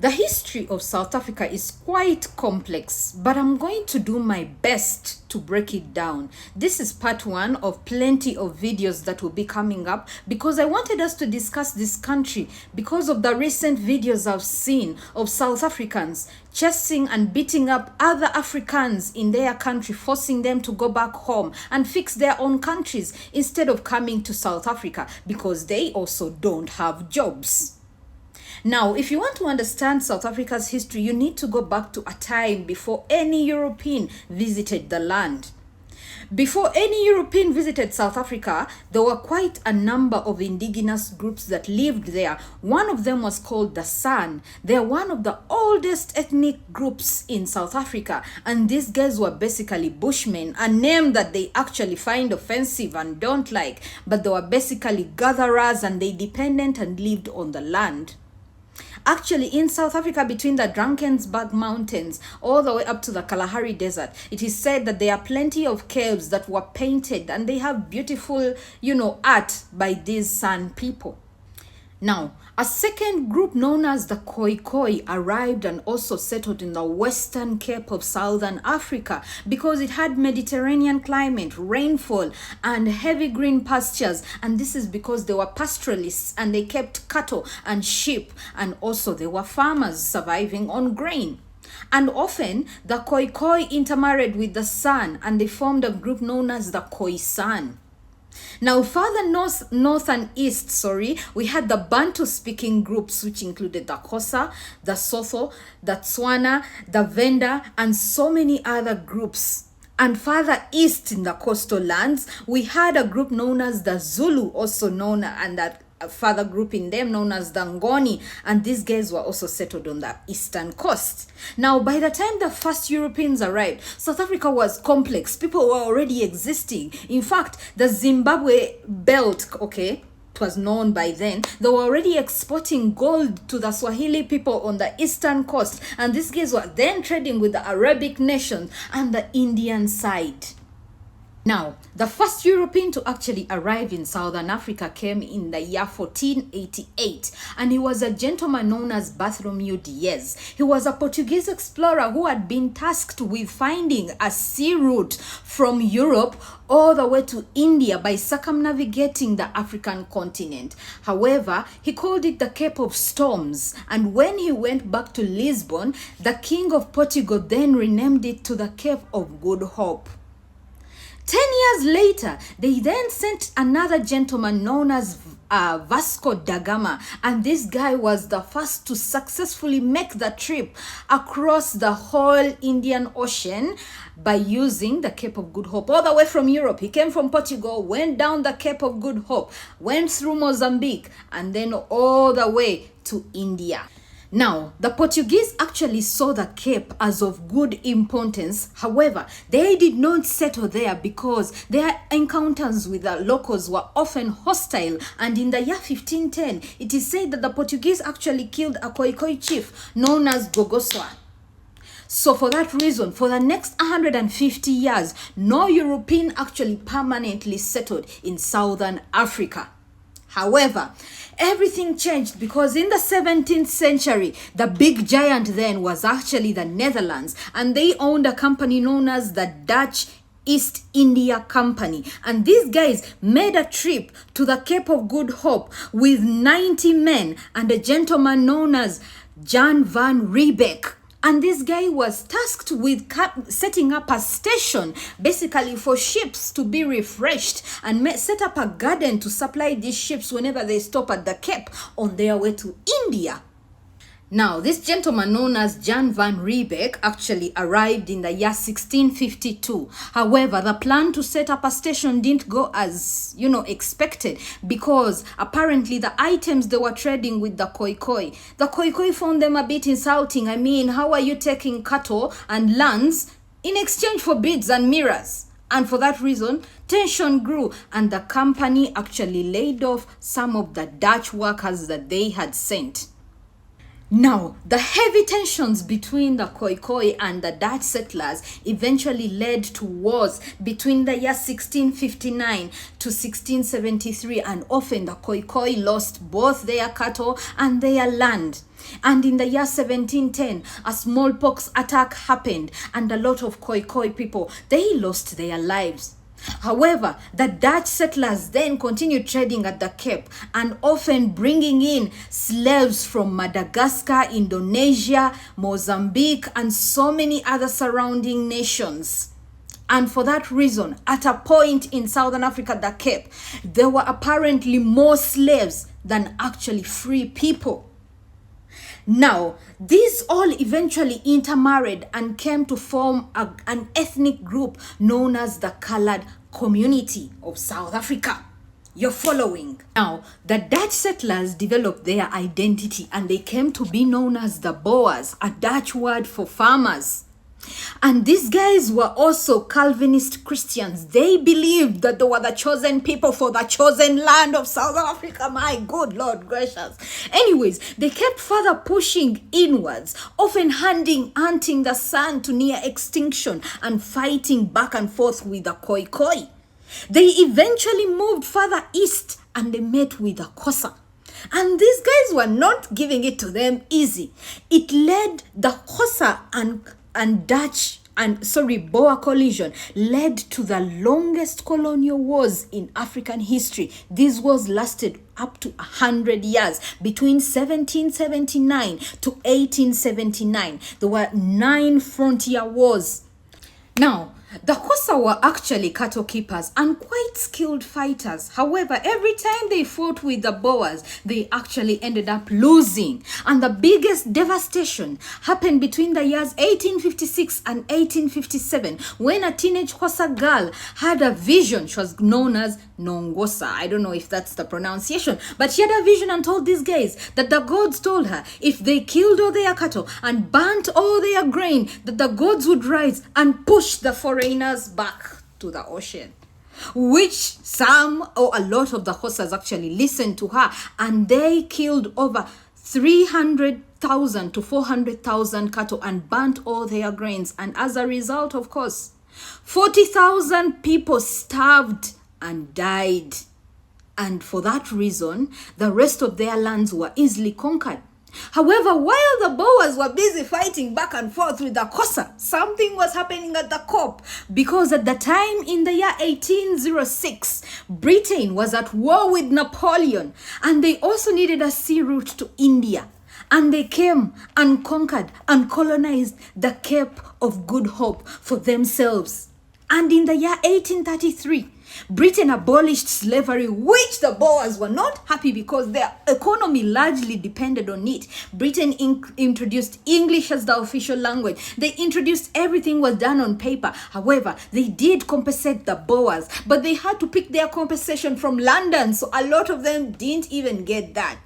The history of South Africa is quite complex, but I'm going to do my best to break it down. This is part one of plenty of videos that will be coming up because I wanted us to discuss this country because of the recent videos I've seen of South Africans chasing and beating up other Africans in their country, forcing them to go back home and fix their own countries instead of coming to South Africa because they also don't have jobs. Now, if you want to understand South Africa's history, you need to go back to a time before any European visited the land. Before any European visited South Africa, there were quite a number of indigenous groups that lived there. One of them was called the San. They're one of the oldest ethnic groups in South Africa, and these guys were basically Bushmen, a name that they actually find offensive and don't like, but they were basically gatherers and they depended and lived on the land. Actually, in South Africa, between the Drakensberg Mountains all the way up to the Kalahari Desert, it is said that there are plenty of caves that were painted and they have beautiful, art by these San people. Now, a second group known as the Khoi arrived and also settled in the Western Cape of Southern Africa because it had Mediterranean climate, rainfall, and heavy green pastures. And this is because they were pastoralists and they kept cattle and sheep, and also they were farmers surviving on grain. And often the Khoi intermarried with the San and they formed a group known as the Khoisan. Now, further north and east, we had the Bantu-speaking groups, which included the Xhosa, the Sotho, the Tswana, the Venda, and so many other groups. And further east in the coastal lands, we had a group known as the Zulu, also known, and that a further group in them known as the Ngoni, and these guys were also settled on the eastern coast. Now, by the time the first Europeans arrived, South Africa was complex. People were already existing. In fact, the Zimbabwe belt, it was known by then, they were already exporting gold to the Swahili people on the eastern coast, and these guys were then trading with the Arabic nations and the Indian side. Now, the first European to actually arrive in Southern Africa came in the year 1488, and he was a gentleman known as Bartholomew Dias. He was a Portuguese explorer who had been tasked with finding a sea route from Europe all the way to India by circumnavigating the African continent. However, he called it the Cape of Storms, and when he went back to Lisbon, the King of Portugal then renamed it to the Cape of Good Hope. 10 years later, they then sent another gentleman known as Vasco da Gama, and this guy was the first to successfully make the trip across the whole Indian Ocean by using the Cape of Good Hope all the way from Europe. He came from Portugal, went down the Cape of Good Hope, went through Mozambique, and then all the way to India. Now, the Portuguese actually saw the Cape as of good importance. However, they did not settle there because their encounters with the locals were often hostile. And in the year 1510, it is said that the Portuguese actually killed a Khoi chief known as Gogoswa. So for that reason, for the next 150 years, no European actually permanently settled in Southern Africa. However, everything changed because in the 17th century, the big giant then was actually the Netherlands, and they owned a company known as the Dutch East India Company. And these guys made a trip to the Cape of Good Hope with 90 men and a gentleman known as Jan van Riebeck. And this guy was tasked with setting up a station basically for ships to be refreshed and set up a garden to supply these ships whenever they stop at the Cape on their way to India. Now, this gentleman known as Jan van Riebeck actually arrived in the year 1652. However, the plan to set up a station didn't go as, expected because apparently the items they were trading with the Khoi, the Khoi found them a bit insulting. I mean, how are you taking cattle and lands in exchange for beads and mirrors? And for that reason, tension grew and the company actually laid off some of the Dutch workers that they had sent. Now, the heavy tensions between the Khoikhoi and the Dutch settlers eventually led to wars between the year 1659 to 1673, and often the Khoikhoi lost both their cattle and their land. And in the year 1710, a smallpox attack happened, and a lot of Khoikhoi people, they lost their lives. However, the Dutch settlers then continued trading at the Cape and often bringing in slaves from Madagascar, Indonesia, Mozambique, and so many other surrounding nations. And for that reason, at a point in Southern Africa, the Cape, there were apparently more slaves than actually free people. Now, these all eventually intermarried and came to form an ethnic group known as the Colored Community of South Africa. You're following? Now, the Dutch settlers developed their identity and they came to be known as the Boers, a Dutch word for farmers. And these guys were also Calvinist Christians. They believed that they were the chosen people for the chosen land of South Africa. My good Lord gracious. Anyways, they kept further pushing inwards, often hunting the sun to near extinction and fighting back and forth with the Khoikhoi. They eventually moved further east and they met with the Xhosa. And these guys were not giving it to them easy. It led the Xhosa and Boer collision led to the longest colonial wars in African history. These wars lasted up to 100 years, between 1779 to 1879. There were 9 frontier wars. Now, the Xhosa were actually cattle keepers and quite skilled fighters. However, every time they fought with the Boers, they actually ended up losing. And the biggest devastation happened between the years 1856 and 1857 when a teenage Xhosa girl had a vision. She was known as Nongosa. I don't know if that's the pronunciation, but she had a vision and told these guys that the gods told her if they killed all their cattle and burnt all their grain, that the gods would rise and push the foreigners back to the ocean. Which some or a lot of the Xhosas actually listened to her, and they killed over 300,000 to 400,000 cattle and burnt all their grains. And as a result, of course, 40,000 people starved and died. And for that reason, the rest of their lands were easily conquered. However, while the Boers were busy fighting back and forth with the Xhosa, something was happening at the Cape, because at the time in the year 1806, Britain was at war with Napoleon, and they also needed a sea route to India. And they came and conquered and colonized the Cape of Good Hope for themselves. And in the year 1833, Britain abolished slavery, which the Boers were not happy because their economy largely depended on it. Britain introduced English as the official language. They introduced everything was done on paper. However, they did compensate the Boers, but they had to pick their compensation from London, so a lot of them didn't even get that.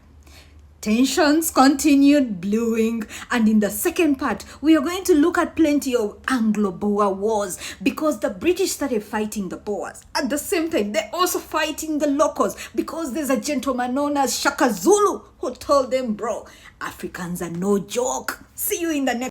Tensions continued brewing, and in the second part, we are going to look at plenty of Anglo-Boer wars, because the British started fighting the Boers. At the same time, they're also fighting the locals, because there's a gentleman known as Shaka Zulu who told them, bro, Africans are no joke. See you in the next